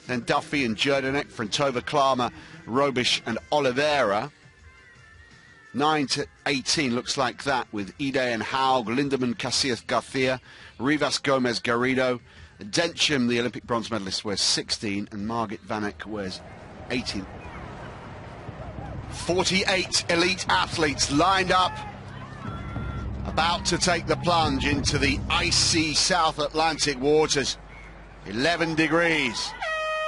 then Duffy and Jerdenek, Frantova, Klarma, Robisch and Oliveira. 9 to 18 looks like that, with Ide and Haug, Lindemann, Casillas, Garcia, Rivas, Gomez, Garrido. Dencham, the Olympic bronze medalist, wears 16, and Margit Vanek wears 18. 48 elite athletes lined up, about to take the plunge into the icy South Atlantic waters. 11 degrees.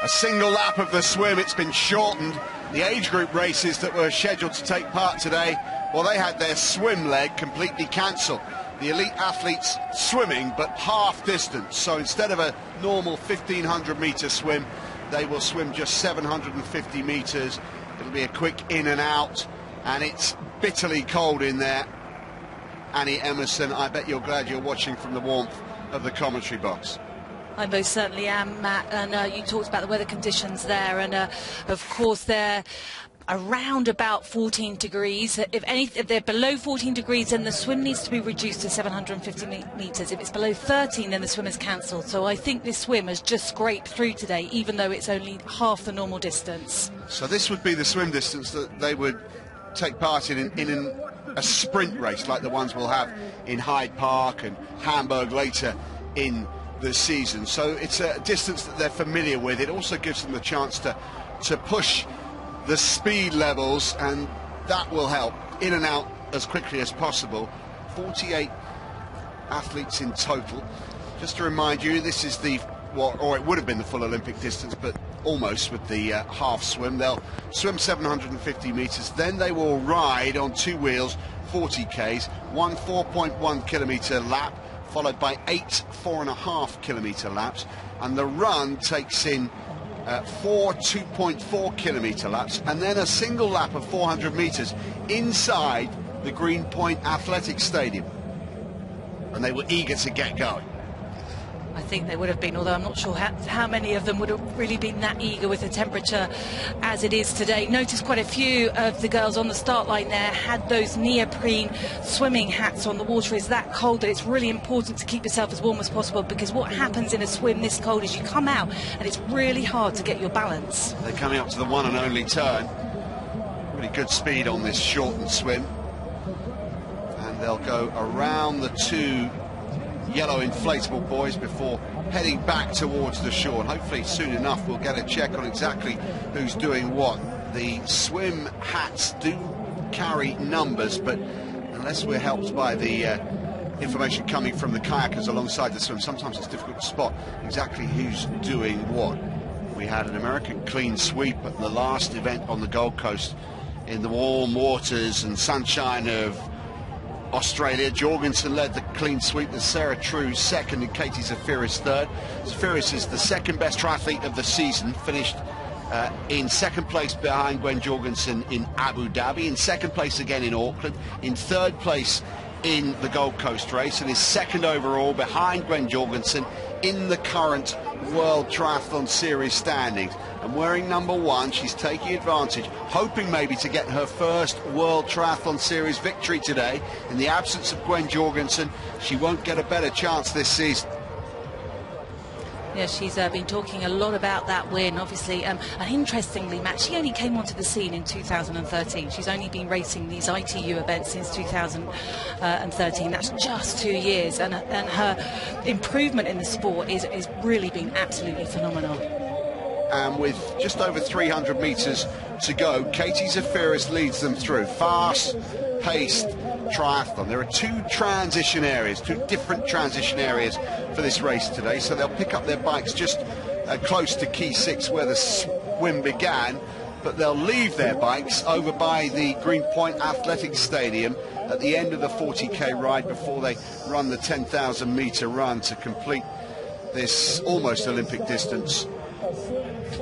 A single lap of the swim. It's been shortened. The age group races that were scheduled to take part today, well, they had their swim leg completely cancelled. The elite athletes swimming, but half distance. So instead of a normal 1,500 metre swim, they will swim just 750 metres. It'll be a quick in and out, and it's bitterly cold in there. Annie Emerson, I bet you're glad you're watching from the warmth of the commentary box. I most certainly am, Matt, and you talked about the weather conditions there, and of course they're around about 14 degrees. If they're below 14 degrees, then the swim needs to be reduced to 750 metres. If it's below 13, then the swim is cancelled. So I think this swim has just scraped through today, even though it's only half the normal distance. So this would be the swim distance that they would take part in a sprint race, like the ones we'll have in Hyde Park and Hamburg later in the season. So it's a distance that they're familiar with. It also gives them the chance to push the speed levels, and that will help in and out as quickly as possible. 48 athletes in total. Just to remind you, this is the, or it would have been the full Olympic distance, but almost, with the half swim. They'll swim 750 metres, then they will ride on two wheels 40 k's, one 4.1 kilometre lap, followed by 8 4.5 kilometre laps, and the run takes in 4 2.4 kilometre laps, and then a single lap of 400 metres inside the Greenpoint Athletic Stadium. And they were eager to get going. I think they would have been, although I'm not sure how many of them would have really been that eager with the temperature as it is today. Notice quite a few of the girls on the start line there had those neoprene swimming hats on. The water is that cold that it's really important to keep yourself as warm as possible, because what happens in a swim this cold is you come out and it's really hard to get your balance. They're coming up to the one and only turn. Really good speed on this shortened swim. And they'll go around the two yellow inflatable buoys before heading back towards the shore, and hopefully soon enough we'll get a check on exactly who's doing what. The swim hats do carry numbers, but unless we're helped by the information coming from the kayakers alongside the swim, sometimes it's difficult to spot exactly who's doing what. We had an American clean sweep at the last event on the Gold Coast in the warm waters and sunshine of Australia. Jorgensen led the clean sweep, with Sarah True second and Katie Zafiris third. Zafiris is the second best triathlete of the season, finished in second place behind Gwen Jorgensen in Abu Dhabi, in second place again in Auckland, in third place in the Gold Coast race, and is second overall behind Gwen Jorgensen in the current World Triathlon Series standings. And wearing number 1, she's taking advantage, hoping maybe to get her first World Triathlon Series victory today. In the absence of Gwen Jorgensen, she won't get a better chance this season. Yeah, she's been talking a lot about that win, obviously. And interestingly, Matt, she only came onto the scene in 2013. She's only been racing these ITU events since 2013. That's just 2 years. And her improvement in the sport is really been absolutely phenomenal. And with just over 300 metres to go, Katie Zafiris leads them through. Fast-paced triathlon. There are two different transition areas for this race today, so they'll pick up their bikes just close to Key 6 where the swim began, but they'll leave their bikes over by the Greenpoint Athletic Stadium at the end of the 40k ride before they run the 10,000 metre run to complete this almost Olympic distance.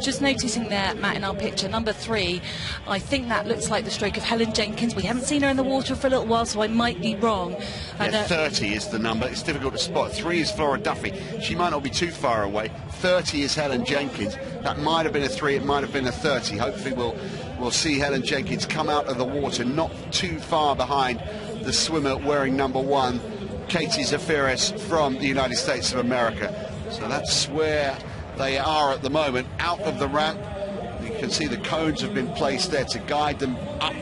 Just noticing there, Matt, in our picture, number 3, I think that looks like the stroke of Helen Jenkins. We haven't seen her in the water for a little while, so I might be wrong. Yeah, 30 is the number. It's difficult to spot. 3 is Flora Duffy. She might not be too far away. 30 is Helen Jenkins. That might have been a 3, it might have been a 30. Hopefully we'll see Helen Jenkins come out of the water not too far behind the swimmer wearing number 1, Katie Zafiris from the United States of America. So that's where they are at the moment, out of the ramp. You can see the cones have been placed there to guide them up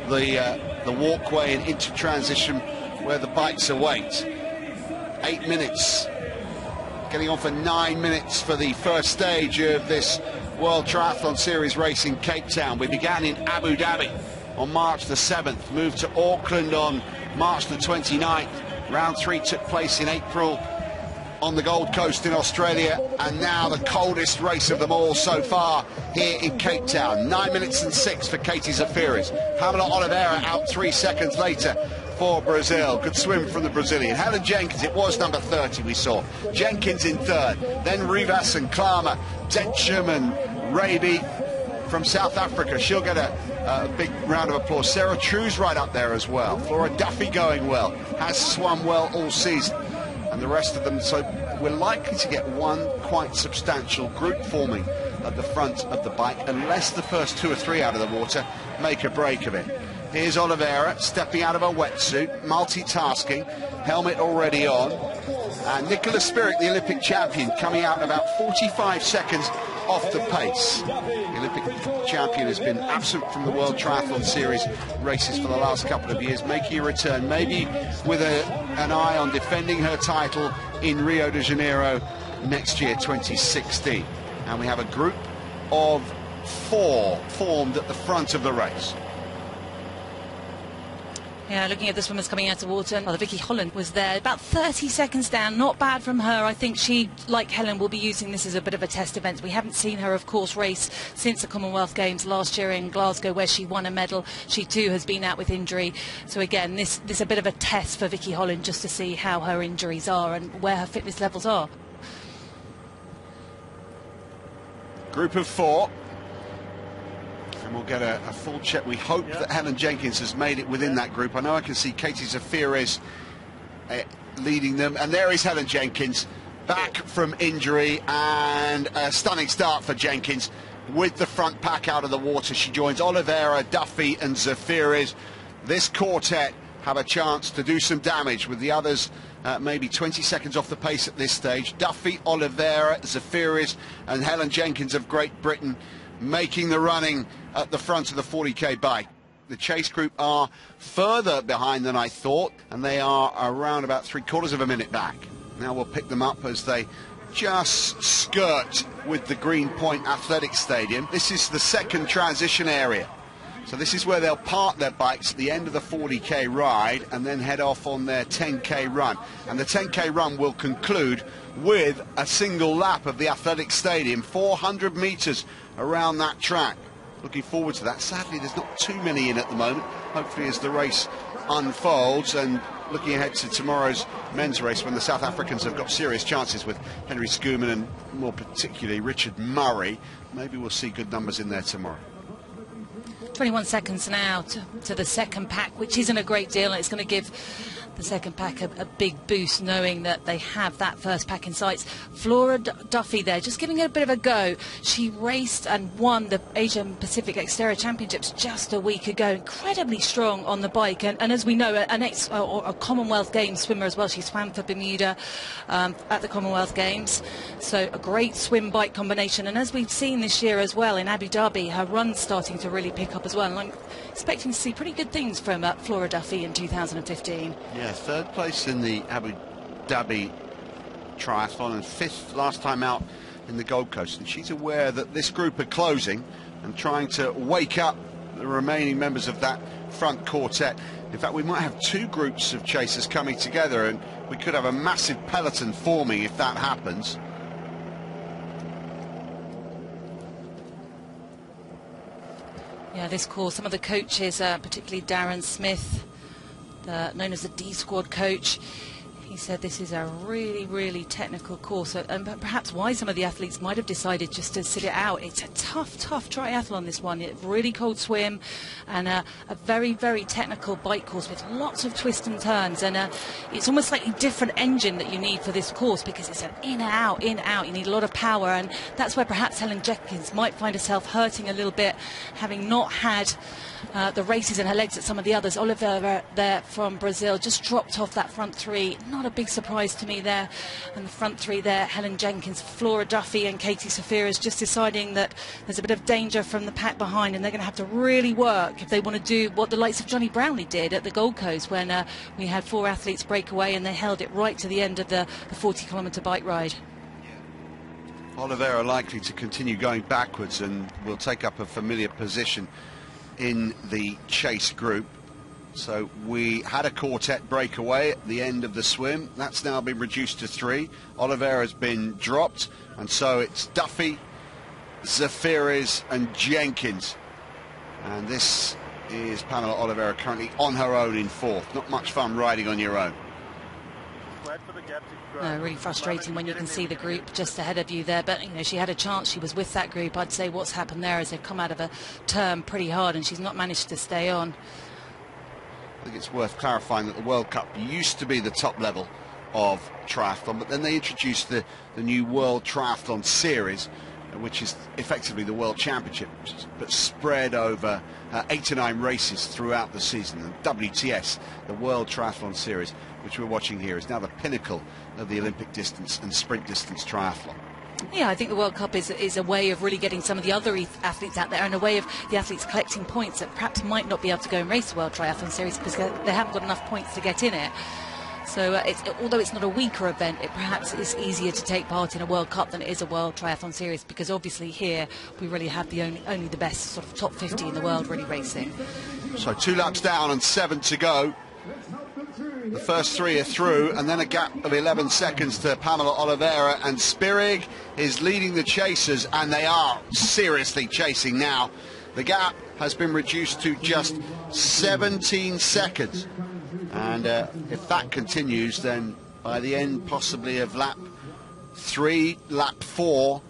the walkway and into transition where the bikes await. 8 minutes, getting on for 9 minutes for the first stage of this World Triathlon Series race in Cape Town. We began in Abu Dhabi on March the 7th, moved to Auckland on March the 29th. Round 3 took place in April on the Gold Coast in Australia, and now the coldest race of them all so far here in Cape Town. 9 minutes and 6 for Katie Zafiris. Pamela Oliveira out 3 seconds later for Brazil. Good swim from the Brazilian. Helen Jenkins, it was number 30 we saw. Jenkins in third, then Rivas and Klammer, Densham and Raby from South Africa. She'll get a big round of applause. Sarah True's right up there as well. Flora Duffy going well, has swum well all season. And the rest of them, so we're likely to get one quite substantial group forming at the front of the bike, unless the first 2 or 3 out of the water make a break of it. Here's Oliveira stepping out of her wetsuit, multitasking, helmet already on. And Nicholas Spirik, the Olympic champion, coming out about 45 seconds off the pace. The Olympic champion has been absent from the World Triathlon Series races for the last couple of years, making a return, maybe with an eye on defending her title in Rio de Janeiro next year, 2016. And we have a group of 4 formed at the front of the race. Yeah, looking at the swimmers coming out of water, well, Vicky Holland was there, about 30 seconds down, not bad from her. I think she, like Helen, will be using this as a bit of a test event. We haven't seen her, of course, race since the Commonwealth Games last year in Glasgow, where she won a medal. She too has been out with injury. So again, this is a bit of a test for Vicky Holland, just to see how her injuries are and where her fitness levels are. Group of 4. And we'll get a full check. We hope that Helen Jenkins has made it within that group. I know I can see Katie Zafiris leading them. And there is Helen Jenkins, back from injury, and a stunning start for Jenkins with the front pack out of the water. She joins Oliveira, Duffy and Zafiris. This quartet have a chance to do some damage, with the others maybe 20 seconds off the pace at this stage. Duffy, Oliveira, Zafiris and Helen Jenkins of Great Britain making the running at the front of the 40k bike. The chase group are further behind than I thought, and they are around about 3/4 of a minute back. Now we'll pick them up as they just skirt with the Greenpoint Athletic Stadium. This is the second transition area. So this is where they'll park their bikes at the end of the 40k ride and then head off on their 10k run. And the 10k run will conclude with a single lap of the athletic stadium, 400 metres around that track. Looking forward to that. Sadly, there's not too many in at the moment. Hopefully, as the race unfolds, and looking ahead to tomorrow's men's race, when the South Africans have got serious chances with Henry Schoeman and more particularly Richard Murray, maybe we'll see good numbers in there tomorrow. 21 seconds now to the second pack, which isn't a great deal, and it's going to give the second pack a big boost, knowing that they have that first pack in sights. Flora Duffy there, just giving it a bit of a go. She raced and won the Asian Pacific Exterior Championships just a week ago. Incredibly strong on the bike, and as we know, a Commonwealth Games swimmer as well. She swam for Bermuda at the Commonwealth Games, so a great swim-bike combination. And as we've seen this year as well in Abu Dhabi, her run's starting to really pick up as well, and I'm expecting to see pretty good things from Flora Duffy in 2015. Yeah, third place in the Abu Dhabi triathlon and 5th last time out in the Gold Coast. And she's aware that this group are closing and trying to wake up the remaining members of that front quartet. In fact, we might have 2 groups of chasers coming together, and we could have a massive peloton forming if that happens. Yeah, this course, some of the coaches, particularly Darren Smith, known as the D Squad coach, he said this is a really, really technical course, and perhaps why some of the athletes might have decided just to sit it out. It's a tough triathlon, this one. It's really cold swim and a very, very technical bike course with lots of twists and turns, and it's almost like a different engine that you need for this course, because it's an in, out. You need a lot of power, and that's where perhaps Helen Jenkins might find herself hurting a little bit, having not had the races in her legs at some of the others. Oliveira there from Brazil just dropped off that front 3. Not not a big surprise to me there. And the front three there, Helen Jenkins, Flora Duffy and Katie Saphir, is just deciding that there's a bit of danger from the pack behind, and they're going to have to really work if they want to do what the likes of Johnny Brownlee did at the Gold Coast when we had 4 athletes break away and they held it right to the end of the 40-kilometre bike ride. Oliveira likely to continue going backwards and will take up a familiar position in the chase group. So we had a quartet breakaway at the end of the swim. That's now been reduced to 3. Oliveira has been dropped, and so it's Duffy, Zafiris and Jenkins. And this is Pamela Oliveira currently on her own in 4th. Not much fun riding on your own. No, really frustrating when you can see the group just ahead of you there, but you know, she had a chance. She was with that group. I'd say what's happened there is they've come out of a turn pretty hard and she's not managed to stay on. I think it's worth clarifying that the World Cup used to be the top level of triathlon, but then they introduced the new World Triathlon Series, which is effectively the World Championship, but spread over 8 to 9 races throughout the season. And WTS, the World Triathlon Series, which we're watching here, is now the pinnacle of the Olympic distance and sprint distance triathlon. Yeah, I think the World Cup is a way of really getting some of the other athletes out there, and a way of the athletes collecting points that perhaps might not be able to go and race the World Triathlon Series because they haven't got enough points to get in it. So although it's not a weaker event, it perhaps is easier to take part in a World Cup than it is a World Triathlon Series, because obviously here we really have only the best sort of top 50 in the world really racing. So 2 laps down and 7 to go. The first 3 are through, and then a gap of 11 seconds to Pamela Oliveira, and Spirig is leading the chasers, and they are seriously chasing now. The gap has been reduced to just 17 seconds, and if that continues, then by the end possibly of lap 3, lap 4,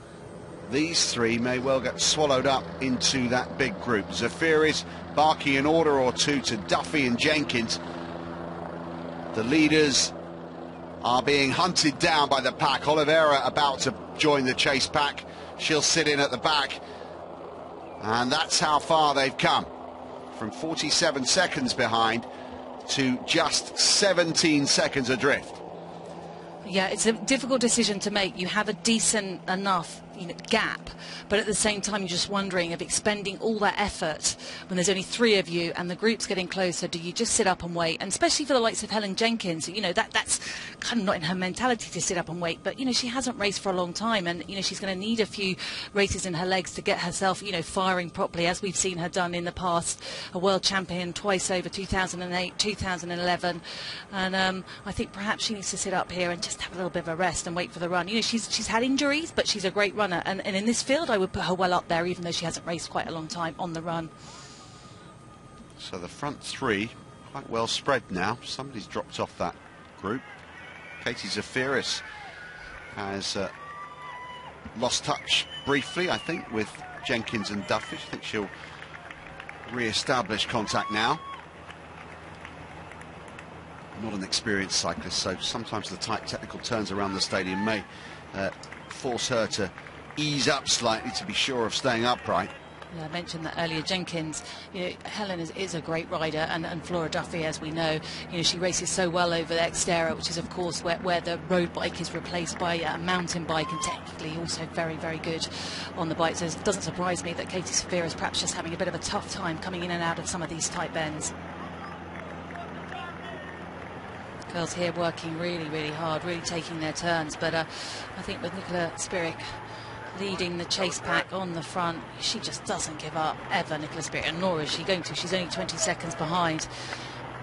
these 3 may well get swallowed up into that big group. Zafiris barking an order or 2 to Duffy and Jenkins. The leaders are being hunted down by the pack. Oliveira about to join the chase pack. She'll sit in at the back. And that's how far they've come. From 47 seconds behind to just 17 seconds adrift. Yeah, it's a difficult decision to make. You have a decent enough gap, but at the same time you're just wondering if expending all that effort when there's only 3 of you and the group's getting closer, do you just sit up and wait? And especially for the likes of Helen Jenkins, that's kind of not in her mentality to sit up and wait, but she hasn't raced for a long time, and she's going to need a few races in her legs to get herself firing properly, as we've seen her done in the past. A world champion twice over, 2008, 2011, and I think perhaps she needs to sit up here and just have a little bit of a rest and wait for the run. She's had injuries, but she's a great runner, and in this field I would put her well up there, even though she hasn't raced quite a long time on the run. So the front 3 quite well spread now. Somebody's dropped off that group. Katie Zafiris has lost touch briefly, I think, with Jenkins and Duffy. I think she'll re-establish contact now. Not an experienced cyclist, so sometimes the tight technical turns around the stadium may force her to ease up slightly to be sure of staying upright. Yeah, I mentioned that earlier. Jenkins, Helen is a great rider, and Flora Duffy, as we know, she races so well over the Xterra, which is of course where the road bike is replaced by a mountain bike, and technically also very, very good on the bike. So it doesn't surprise me that Katie Saphir is perhaps just having a bit of a tough time coming in and out of some of these tight bends. Girls here working really, really hard, really taking their turns, but I think with Nicola Spirig leading the chase pack on the front, she just doesn't give up ever, Nicola Spirig, and nor is she going to. She's only 20 seconds behind.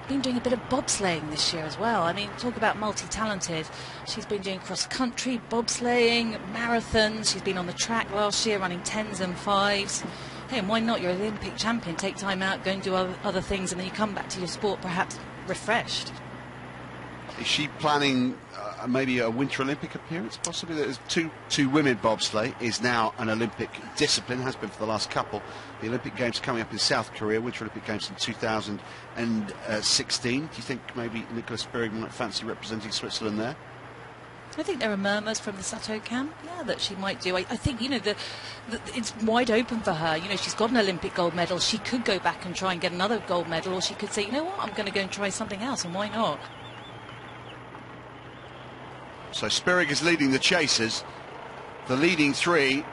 Been doing a bit of bobsleighing this year as well. I mean, talk about multi-talented. She's been doing cross-country, bobsleighing, marathons. She's been on the track last year running 10s and 5s. Hey, and why not? You're an Olympic champion. Take time out, go and do other things, and then you come back to your sport perhaps refreshed. Is she planning maybe a Winter Olympic appearance? Possibly. There's two women bobsleigh is now an Olympic discipline, has been for the last couple. The Olympic Games coming up in South Korea, Winter Olympic Games in 2016. Do you think maybe Nicola Spirig might fancy representing Switzerland there? I think there are murmurs from the Sato camp, that she might do. I think, it's wide open for her. She's got an Olympic gold medal. She could go back and try and get another gold medal, or she could say, you know what, I'm going to go and try something else, and why not? So Spirig is leading the chasers. The leading three